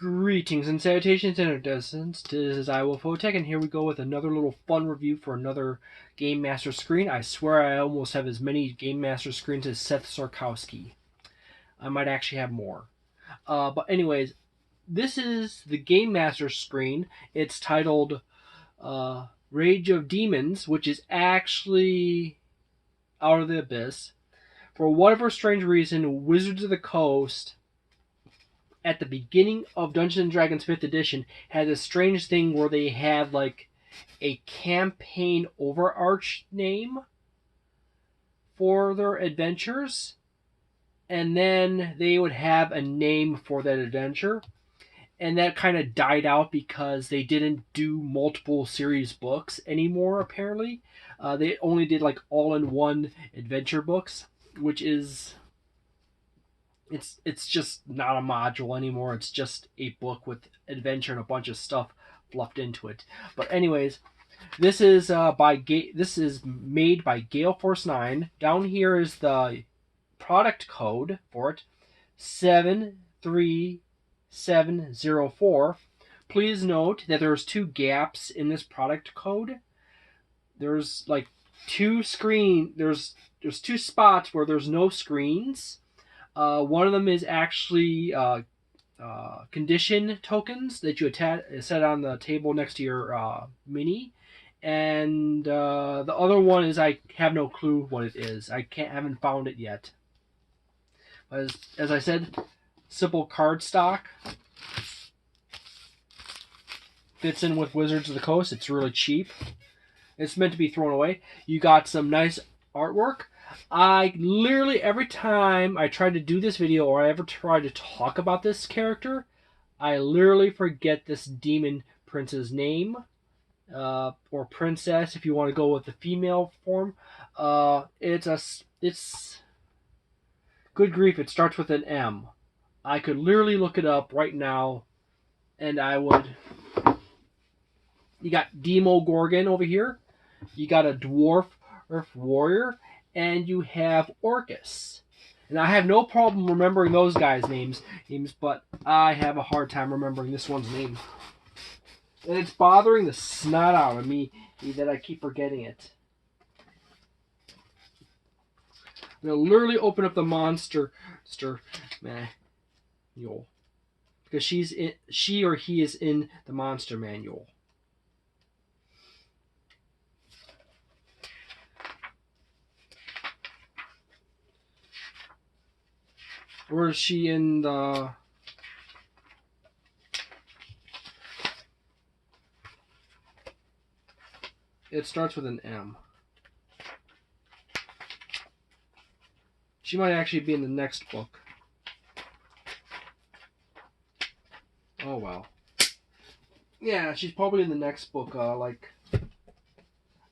Greetings and salutations, Interdescents. This is iWolfotech, and here we go with another little fun review for another Game Master screen. I swear I almost have as many Game Master screens as Seth Sarkowski. I might actually have more. But anyways, this is the Game Master screen. It's titled Rage of Demons, which is actually Out of the Abyss. For whatever strange reason, Wizards of the Coast at the beginning of Dungeons & Dragons 5th edition had this strange thing where they had like a campaign overarch name for their adventures, and then they would have a name for that adventure, and that kind of died out because they didn't do multiple series books anymore, apparently. They only did like all-in-one adventure books, which is... It's just not a module anymore. It's just a book with adventure and a bunch of stuff fluffed into it. But anyways, this is made by Gale Force 9. Down here is the product code for it, 73704. Please note that there's two gaps in this product code. There's like two spots where there's no screens. One of them is actually condition tokens that you set on the table next to your mini, and the other one is I have no clue what it is. Haven't found it yet. But as I said, simple cardstock. Fits in with Wizards of the Coast. It's really cheap. It's meant to be thrown away. You got some nice artwork. I literally, every time I try to do this video or I ever try to talk about this character, I literally forget this demon prince's name, or princess if you want to go with the female form. It's good grief, it starts with an M. I could literally look it up right now, and I would. You got Demogorgon over here. You got a dwarf earth warrior. And you have Orcus. And I have no problem remembering those guys' names, but I have a hard time remembering this one's name. And it's bothering the snot out of me that I keep forgetting it. I'm going to literally open up the monster manual. Because she or he is in the monster manual. Or is she in the... It starts with an M. She might actually be in the next book. Oh well. Yeah, she's probably in the next book.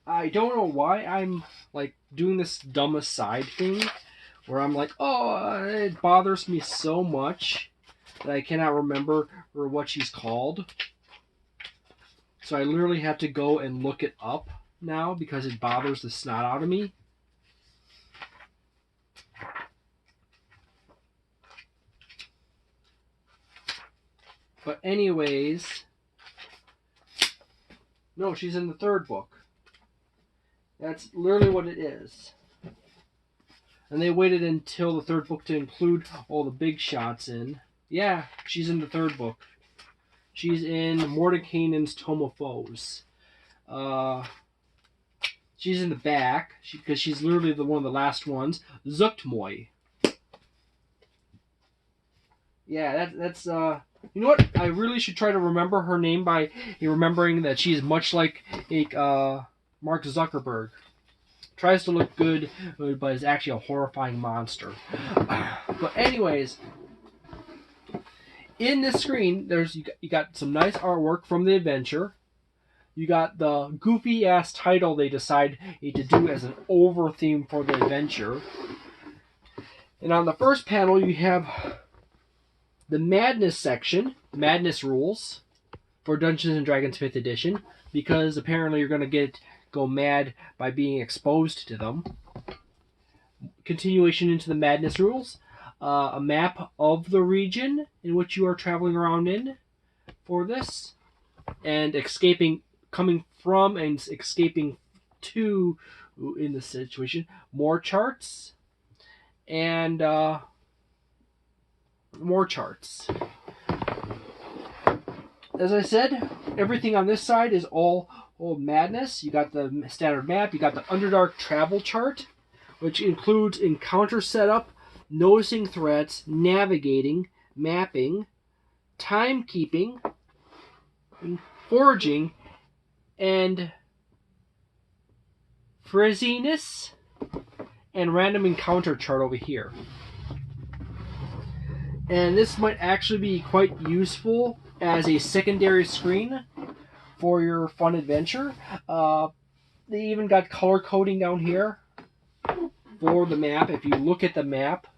I don't know why I'm like doing this dumb aside thing, where I'm like, oh, it bothers me so much that I cannot remember what she's called. So I literally have to go and look it up now because it bothers the snot out of me. But anyways, no, she's in the third book. That's literally what it is. And they waited until the third book to include all the big shots in. Yeah, she's in the third book. She's in Mordenkainen's Tome of Foes. She's in the back, because she's literally one of the last ones. Zuktmoy. Yeah, that's you know what? I really should try to remember her name by remembering that she's much like Mark Zuckerberg. Tries to look good, but is actually a horrifying monster. But anyways, in this screen, you got some nice artwork from the adventure. You got the goofy ass title they decide to do as an over theme for the adventure. And on the first panel, you have the Madness section, Madness rules for Dungeons & Dragons 5th edition, because apparently you're going to go mad by being exposed to them. Continuation into the Madness rules. A map of the region in which you are traveling around in. for this, and coming from and escaping to in this situation. More charts and more charts. As I said, everything on this side is all madness. You got the standard map, you got the Underdark travel chart, which includes encounter setup, noticing threats, navigating, mapping, timekeeping, foraging, and frizziness, and random encounter chart over here. And this might actually be quite useful as a secondary screen for your fun adventure. They even got color coding down here for the map. If you look at the map,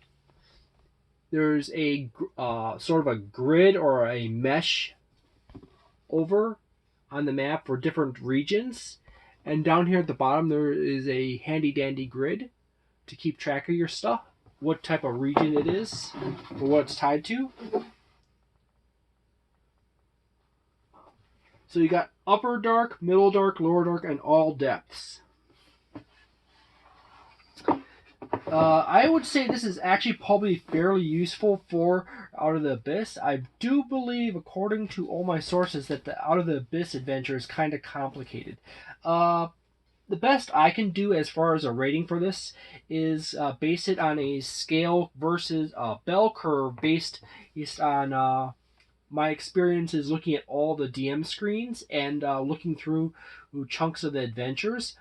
there's a sort of a grid or a mesh over on the map for different regions. And down here at the bottom, there is a handy dandy grid to keep track of your stuff, what type of region it is, or what it's tied to. So you got upper dark, middle dark, lower dark, and all depths. I would say this is actually probably fairly useful for Out of the Abyss. I do believe, according to all my sources, that the Out of the Abyss adventure is kind of complicated. The best I can do as far as a rating for this is base it on a scale versus a bell curve based on my experiences looking at all the DM screens and looking through chunks of the adventures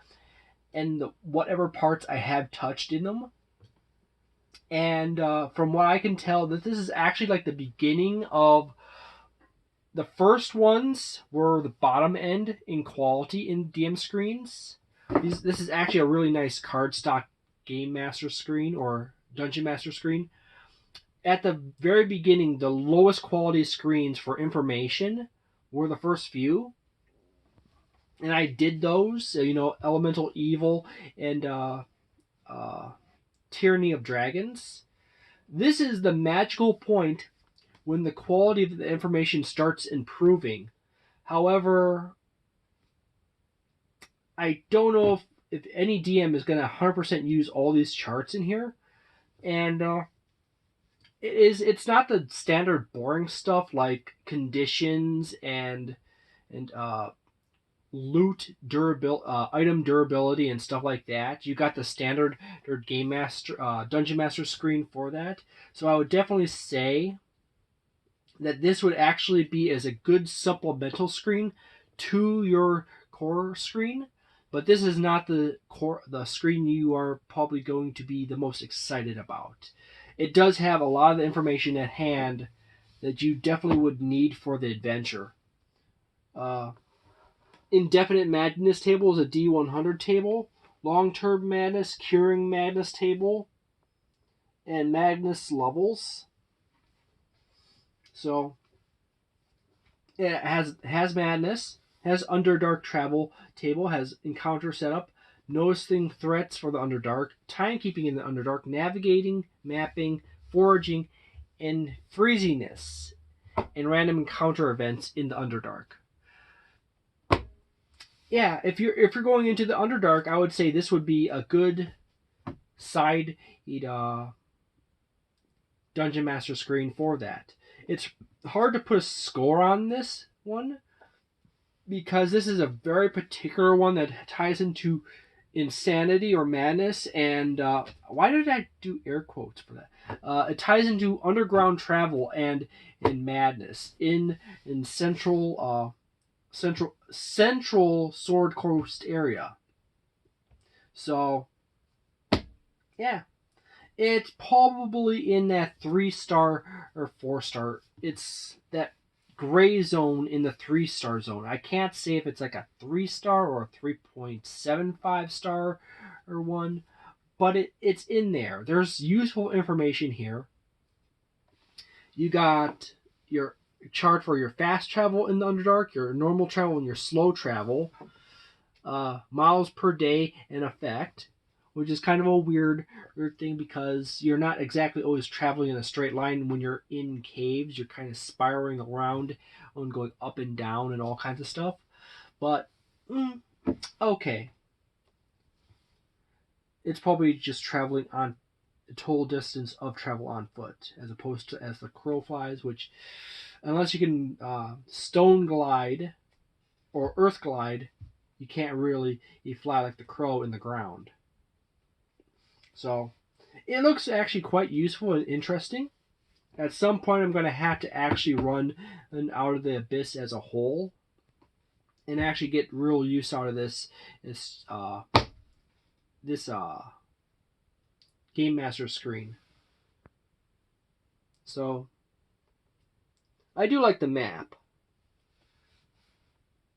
and whatever parts I have touched in them. And from what I can tell, that this is actually like the beginning of the first ones were the bottom end in quality in DM screens. This is actually a really nice cardstock Game Master screen or Dungeon Master screen. At the very beginning, the lowest quality screens for information were the first few. And I did those, Elemental Evil and Tyranny of Dragons. This is the magical point when the quality of the information starts improving. However, I don't know if any DM is going to 100% use all these charts in here. And it's not the standard boring stuff like conditions and loot item durability and stuff like that. You got the standard Game Master Dungeon Master screen for that. So I would definitely say that this would actually be as a good supplemental screen to your core screen. But this is not the screen you are probably going to be the most excited about. It does have a lot of the information at hand that you definitely would need for the adventure. Indefinite Madness table is a D100 table. Long-Term Madness, Curing Madness table, and Madness levels. So, it has Madness, has Underdark Travel table, has Encounter setup, Noticing Threats for the Underdark, Timekeeping in the Underdark, Navigating, Mapping, Foraging, and Freeziness, and random encounter events in the Underdark. Yeah, if you're going into the Underdark, I would say this would be a good side Dungeon Master screen for that. It's hard to put a score on this one because this is a very particular one that ties into insanity or madness. And why did I do air quotes for that? It ties into underground travel and in madness in central Sword Coast area. So, yeah. It's probably in that 3-star or 4-star. It's that gray zone in the 3-star zone. I can't say if it's like a 3-star or a 3.75 star or one, but it's in there. There's useful information here. You got your chart for your fast travel in the Underdark, your normal travel, and your slow travel. Miles per day in effect. which is kind of a weird thing because you're not exactly always traveling in a straight line when you're in caves. You're kind of spiraling around and going up and down and all kinds of stuff. But okay, it's probably just traveling on the total distance of travel on foot, as opposed to as the crow flies, which unless you can stone glide or earth glide, you can't really fly like the crow in the ground. So it looks actually quite useful and interesting. At some point, I'm going to have to actually run out of the abyss as a whole and actually get real use out of this Game Master screen. So I do like the map,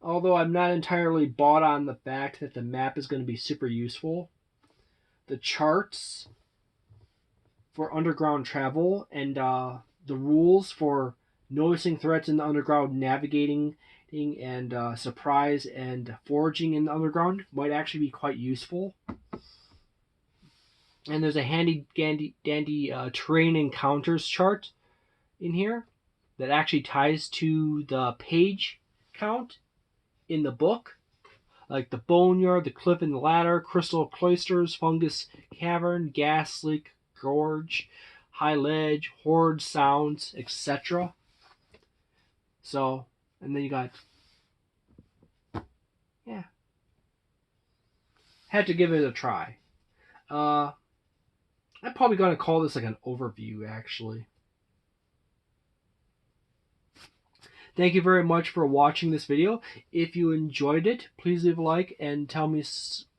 although I'm not entirely bought on the fact that the map is going to be super useful. The charts for underground travel and the rules for noticing threats in the underground, navigating and surprise and foraging in the underground might actually be quite useful. And there's a handy dandy terrain encounters chart in here that actually ties to the page count in the book, like the boneyard, the cliff and the ladder, crystal cloisters, fungus cavern, gas leak, gorge, high ledge, horde sounds, etc. So, and then you got, yeah, had to give it a try. I'm probably going to call this like an overview, actually. Thank you very much for watching this video. If you enjoyed it, please leave a like and tell me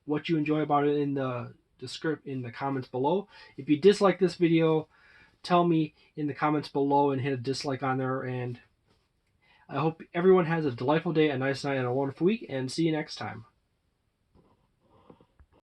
what you enjoy about it in the comments below. If you dislike this video, tell me in the comments below and hit a dislike on there. And I hope everyone has a delightful day, a nice night, and a wonderful week, and see you next time.